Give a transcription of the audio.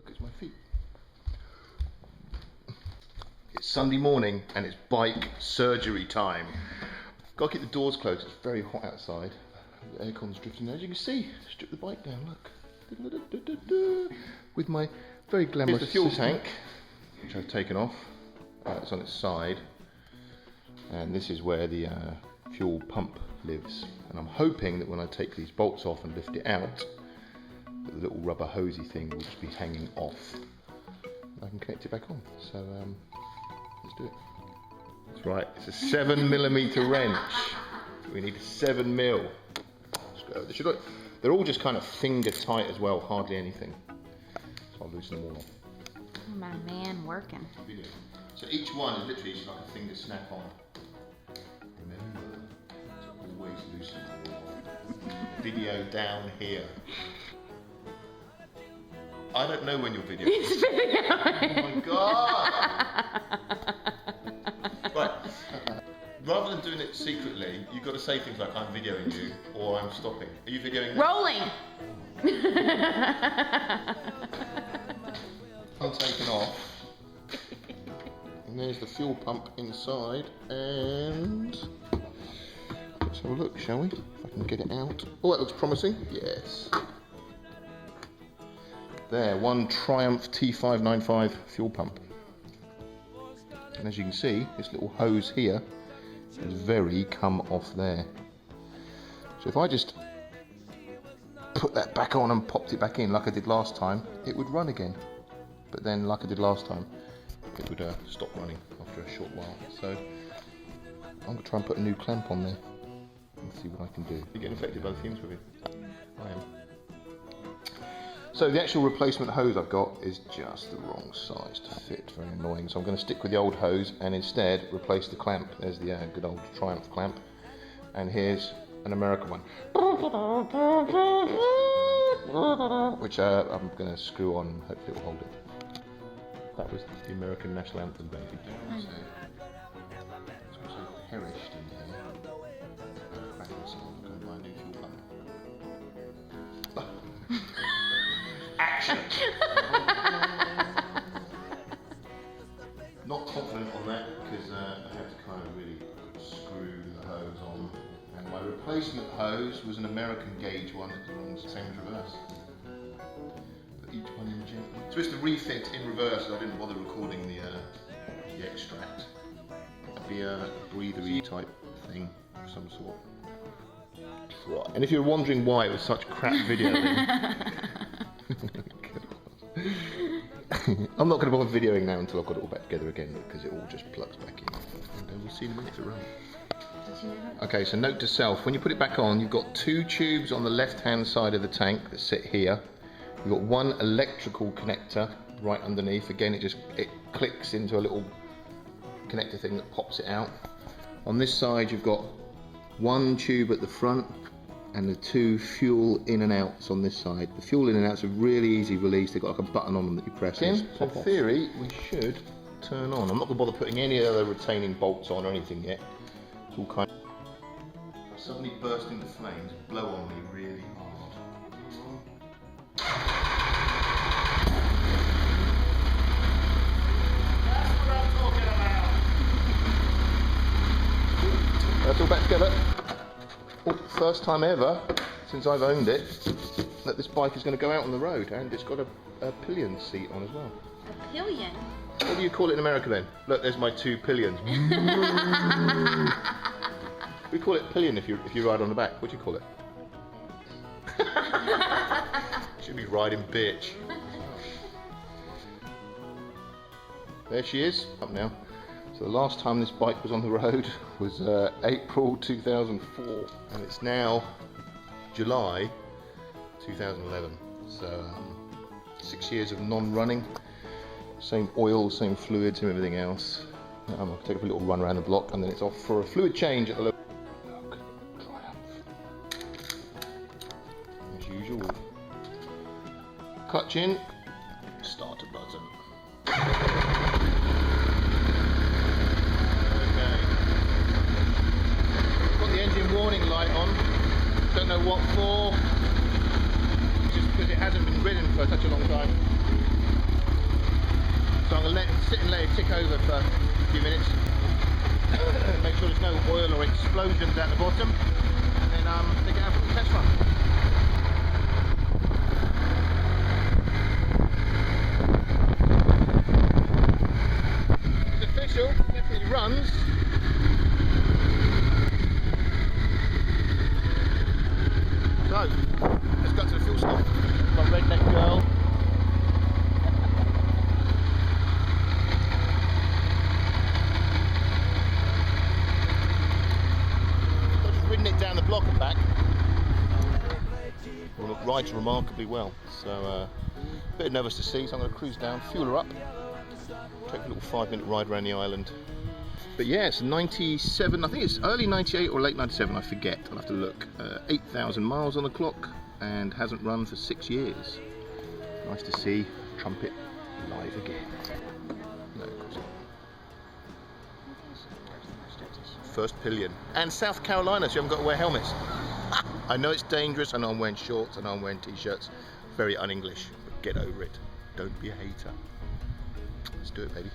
Look, it's my feet. It's Sunday morning and it's bike surgery time. Gotta keep the doors closed, it's very hot outside. The aircon's drifting. As you can see, strip the bike down, look. With my very glamorous fuel tank, which I've taken off. It's on its side. And this is where the fuel pump lives. And I'm hoping that when I take these bolts off and lift it out, that the little rubber hosey thing will just be hanging off. I can connect it back on. So let's do it. That's right, it's a 7mm wrench. We need 7mm. They're all just kind of finger tight as well, hardly anything. So I'll loosen them all off. Oh, my man working. So each one is literally just like a finger snap on. Remember to always loosen them all off. Video down here. I don't know when you're videoing. He's videoing. Oh my god! Right. Rather than doing it secretly, you've got to say things like I'm videoing you or I'm stopping. Are you videoing me? Rolling! I'm taken off. And there's the fuel pump inside. And let's have a look, shall we? If I can get it out. Oh, that looks promising. Yes. There, one Triumph T595 fuel pump. And as you can see, this little hose here is very come off there. So if I just put that back on and popped it back in like I did last time, it would run again. But then, like I did last time, it would stop running after a short while. So I'm going to try and put a new clamp on there and see what I can do. You're getting affected by the fumes with it? I am. So the actual replacement hose I've got is just the wrong size to fit, very annoying. So I'm going to stick with the old hose and instead replace the clamp. There's the good old Triumph clamp. And here's an American one. Which I'm going to screw on and hopefully it will hold it. That was the American national anthem, baby. It's also perished in here. Action! Not confident on that because I have to kind of really screw the hose on. And my replacement hose was an American gauge one that belongs the same as reverse. Put each one in gently. So it's the refit in reverse, so I didn't bother recording the extract. That'd be a breathery type thing of some sort. Right. And if you're wondering why it was such crap videoing, I'm not going to bother videoing now until I've got it all back together again because it all just plugs back in. And we'll see in a minute if it runs. Okay, so note to self, when you put it back on, you've got two tubes on the left-hand side of the tank that sit here. You've got one electrical connector right underneath. Again, it clicks into a little connector thing that pops it out. On this side, you've got one tube at the front and the two fuel in and outs on this side. The fuel in and outs are really easy release. They've got like a button on them that you press. In theory, we should turn on. I'm not going to bother putting any other retaining bolts on or anything yet. It's all kind of suddenly burst into flames, blow on me really hard. That's what I'm talking about. That's all back together. Oh, first time ever since I've owned it that this bike is going to go out on the road, and it's got a pillion seat on as well. A pillion? What do you call it in America then? Look, there's my two pillions. We call it pillion if you ride on the back. What do you call it? Should be riding bitch. There she is, up now. So the last time this bike was on the road was April 2004, and it's now July 2011. So 6 years of non-running, same oil, same fluids, and everything else. I'm going to take a little run around the block, and then it's off for a fluid change at the local. Look, Triumph. As usual. Clutch in, starter button. Warning light on, don't know what for, just because it hasn't been ridden for such a long time. I'm going to sit and let it tick over for a few minutes. Make sure there's no oil or explosions at the bottom, and then take it out for the test run. It's official, it runs. So, let's go to the fuel stop. My redneck girl. I've just ridden it down the block and back. Well, it rides remarkably well. So, a bit nervous to see, so I'm going to cruise down, fuel her up, take a little 5-minute ride around the island. But yes, 97, I think it's early 98 or late 97, I forget, I'll have to look. 8,000 miles on the clock and hasn't run for 6 years. Nice to see Trumpet live again. No, of course not. First pillion. And South Carolina, so you haven't got to wear helmets. I know it's dangerous, I know I'm wearing shorts, I know I'm wearing t-shirts. Very un-English, but get over it. Don't be a hater. Let's do it, baby.